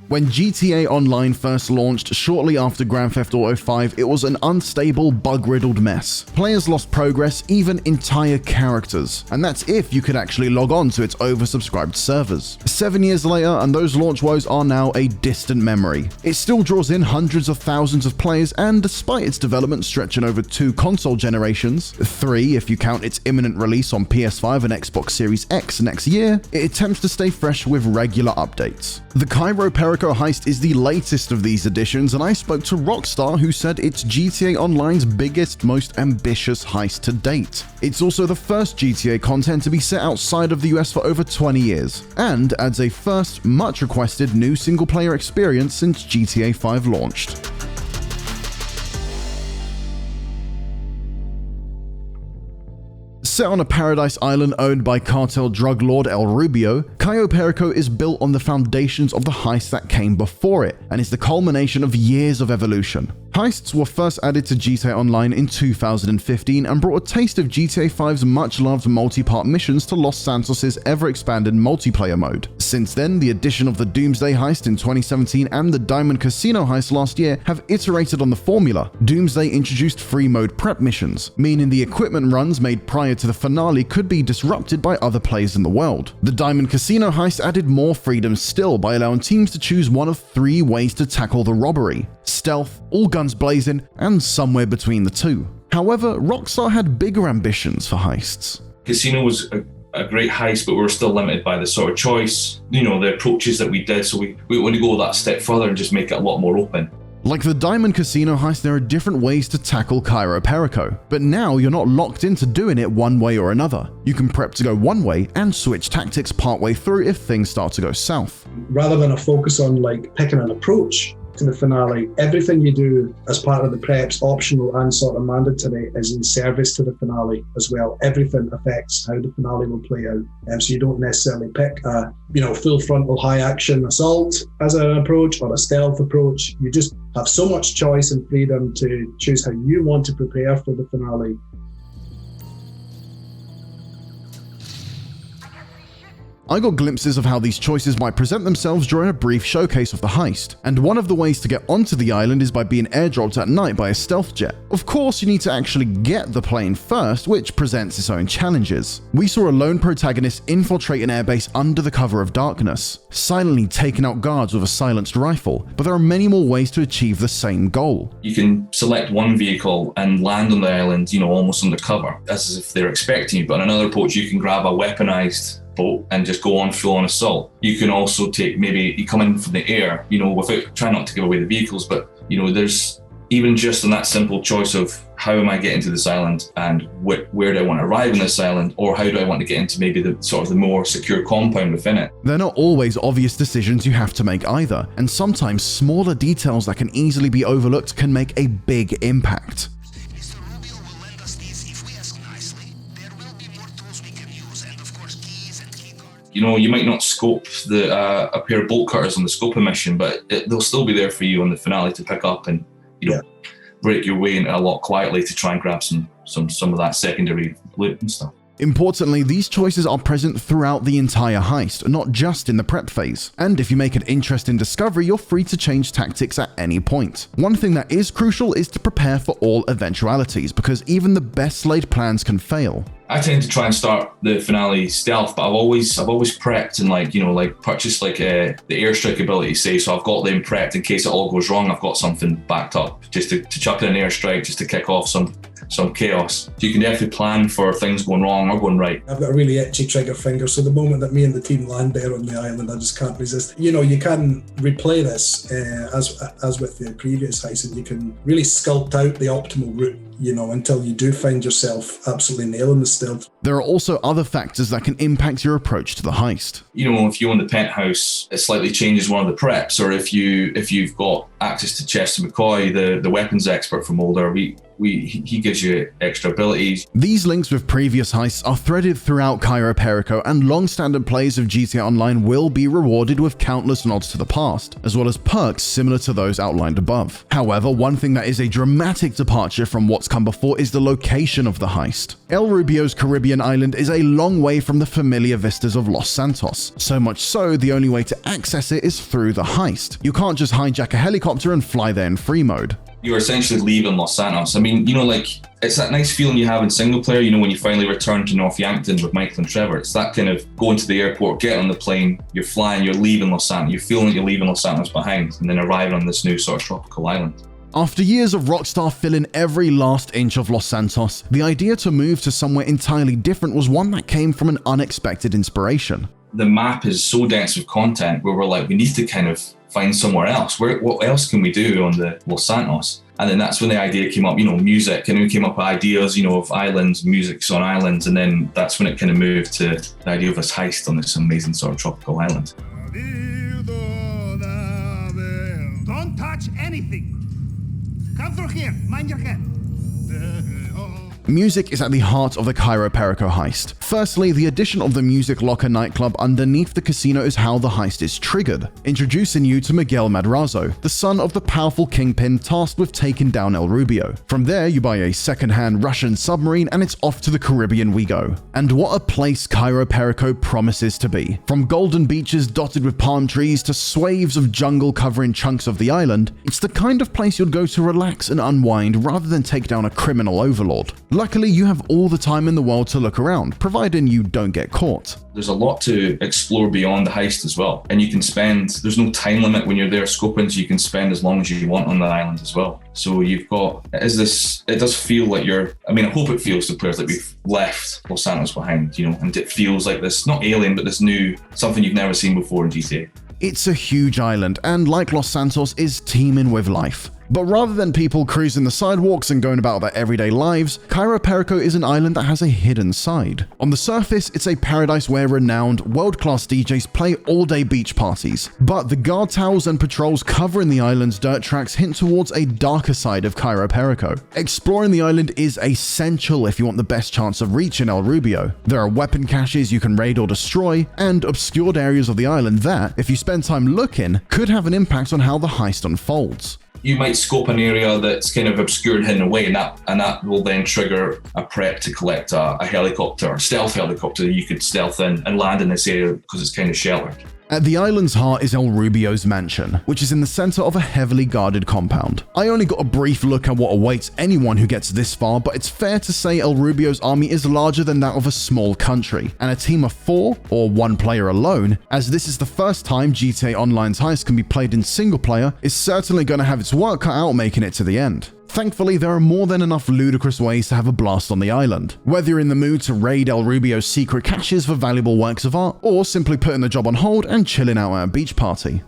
When GTA Online first launched shortly after Grand Theft Auto 5, it was an unstable, bug-riddled mess. Players lost progress, even entire characters, and that's if you could actually log on to its oversubscribed servers. 7 years later, and those launch woes are now a distant memory. It still draws in hundreds of thousands of players, and despite its development stretching over 2 console generations, 3 if you count its imminent release on PS5 and Xbox Series X next year, it attempts to stay fresh with regular updates. The Cayo Perico Heist is the latest of these additions, and I spoke to Rockstar, who said it's GTA Online's biggest, most ambitious heist to date. It's also the first GTA content to be set outside of the US for over 20 years, and adds a first, much requested new single-player experience since GTA 5 launched. Set on a paradise island owned by cartel drug lord El Rubio, Cayo Perico is built on the foundations of the heist that came before it, and is the culmination of years of evolution. Heists were first added to GTA Online in 2015 and brought a taste of GTA 5's much-loved multi-part missions to Los Santos' ever-expanded multiplayer mode. Since then, the addition of the Doomsday Heist in 2017 and the Diamond Casino Heist last year have iterated on the formula. Doomsday introduced free mode prep missions, meaning the equipment runs made prior to the finale could be disrupted by other players in the world. The Diamond Casino Heist added more freedom still by allowing teams to choose one of 3 ways to tackle the robbery: stealth, all guns blazing, and somewhere between the two. However, Rockstar had bigger ambitions for heists. Casino was a great heist, but we were still limited by the sort of choice, the approaches that we did, so we want to go that step further and just make it a lot more open. Like the Diamond Casino Heist, there are different ways to tackle Cayo Perico, but now you're not locked into doing it one way or another. You can prep to go one way and switch tactics partway through if things start to go south. Rather than a focus on picking an approach to the finale, everything you do as part of the preps, optional and sort of mandatory, is in service to the finale as well. Everything affects how the finale will play out. So you don't necessarily pick a full frontal high action assault as an approach or a stealth approach. You just have so much choice and freedom to choose how you want to prepare for the finale. I got glimpses of how these choices might present themselves during a brief showcase of the heist, and one of the ways to get onto the island is by being airdropped at night by a stealth jet. Of course, you need to actually get the plane first, which presents its own challenges. We saw a lone protagonist infiltrate an airbase under the cover of darkness, silently taking out guards with a silenced rifle, but there are many more ways to achieve the same goal. You can select one vehicle and land on the island, almost undercover, as if they're expecting you, but on another approach you can grab a weaponized boat and just go on full-on assault. You can also you come in from the air, without trying not to give away the vehicles, but there's even just in that simple choice of how am I getting to this island and where do I want to arrive on this island, or how do I want to get into maybe the sort of the more secure compound within it. They're not always obvious decisions you have to make either, and sometimes smaller details that can easily be overlooked can make a big impact. You might not scope a pair of bolt cutters on the scope of mission, but they'll still be there for you on the finale to pick up and break your way into a lot quietly to try and grab some of that secondary loot and stuff. Importantly, these choices are present throughout the entire heist, not just in the prep phase. And if you make an interesting discovery, you're free to change tactics at any point. One thing that is crucial is to prepare for all eventualities, because even the best laid plans can fail. I tend to try and start the finale stealth, but I've always prepped and purchased the airstrike ability, say, so I've got them prepped in case it all goes wrong. I've got something backed up just to chuck in an airstrike just to kick off some chaos. So you can definitely plan for things going wrong or going right. I've got a really itchy trigger finger, so the moment that me and the team land there on the island, I just can't resist. You can replay this as with the previous heist, and you can really sculpt out the optimal route, until you do find yourself absolutely nailing the stealth. There are also other factors that can impact your approach to the heist. If you own the penthouse, it slightly changes one of the preps, or if you've got access to Chester McCoy, the weapons expert from Older, he gives you extra abilities. These links with previous heists are threaded throughout Cayo Perico, and long-standing players of GTA Online will be rewarded with countless nods to the past, as well as perks similar to those outlined above. However, one thing that is a dramatic departure from what's that's come before is the location of the heist. El Rubio's Caribbean island is a long way from the familiar vistas of Los Santos. So much so, the only way to access it is through the heist. You can't just hijack a helicopter and fly there in free mode. You're essentially leaving Los Santos. I mean, it's that nice feeling you have in single player, when you finally return to North Yankton with Michael and Trevor. It's that kind of going to the airport, getting on the plane, you're flying, you're leaving Los Santos, you're feeling like you're leaving Los Santos behind, and then arriving on this new sort of tropical island. After years of Rockstar filling every last inch of Los Santos, the idea to move to somewhere entirely different was one that came from an unexpected inspiration. The map is so dense with content where we're like, we need to kind of find somewhere else. What else can we do on the Los Santos? And then that's when the idea came up, music, and we came up with ideas, of islands, musics on islands. And then that's when it kind of moved to the idea of this heist on this amazing sort of tropical island. Don't touch anything. Come through here, mind your head. Music is at the heart of the Cayo Perico heist. Firstly, the addition of the Music Locker nightclub underneath the casino is how the heist is triggered, introducing you to Miguel Madrazo, the son of the powerful kingpin tasked with taking down El Rubio. From there, you buy a second-hand Russian submarine and it's off to the Caribbean we go. And what a place Cayo Perico promises to be. From golden beaches dotted with palm trees to swathes of jungle covering chunks of the island, it's the kind of place you'd go to relax and unwind rather than take down a criminal overlord. Luckily, you have all the time in the world to look around, providing you don't get caught. There's a lot to explore beyond the heist as well. And you can there's no time limit when you're there scoping, so you can spend as long as you want on the island as well. So it does feel like I hope it feels to players like we've left Los Santos behind, and it feels like this, not alien, but this new, something you've never seen before in GTA. It's a huge island, and like Los Santos, is teeming with life. But rather than people cruising the sidewalks and going about their everyday lives, Cayo Perico is an island that has a hidden side. On the surface, it's a paradise where renowned, world-class DJs play all-day beach parties. But the guard towers and patrols covering the island's dirt tracks hint towards a darker side of Cayo Perico. Exploring the island is essential if you want the best chance of reaching El Rubio. There are weapon caches you can raid or destroy, and obscured areas of the island that, if you spend time looking, could have an impact on how the heist unfolds. You might scope an area that's kind of obscured, hidden away, and that will then trigger a prep to collect a helicopter, a stealth helicopter that you could stealth in and land in this area because it's kind of sheltered. At the island's heart is El Rubio's mansion, which is in the center of a heavily guarded compound. I only got a brief look at what awaits anyone who gets this far, but it's fair to say El Rubio's army is larger than that of a small country, and a team of 4, or 1 player alone, as this is the first time GTA Online's heist can be played in single player, is certainly going to have its work cut out making it to the end. Thankfully, there are more than enough ludicrous ways to have a blast on the island. Whether you're in the mood to raid El Rubio's secret caches for valuable works of art, or simply putting the job on hold and chilling out at a beach party.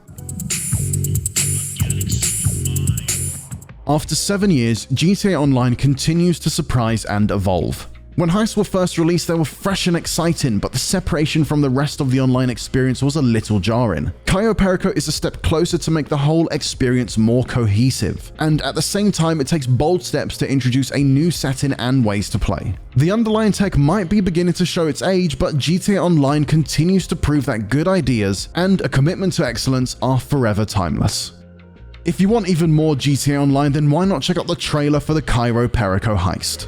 After 7 years, GTA Online continues to surprise and evolve. When heists were first released, they were fresh and exciting, but the separation from the rest of the online experience was a little jarring. Cayo Perico is a step closer to make the whole experience more cohesive, and at the same time, it takes bold steps to introduce a new setting and ways to play. The underlying tech might be beginning to show its age, but GTA Online continues to prove that good ideas and a commitment to excellence are forever timeless. If you want even more GTA Online, then why not check out the trailer for the Cayo Perico heist?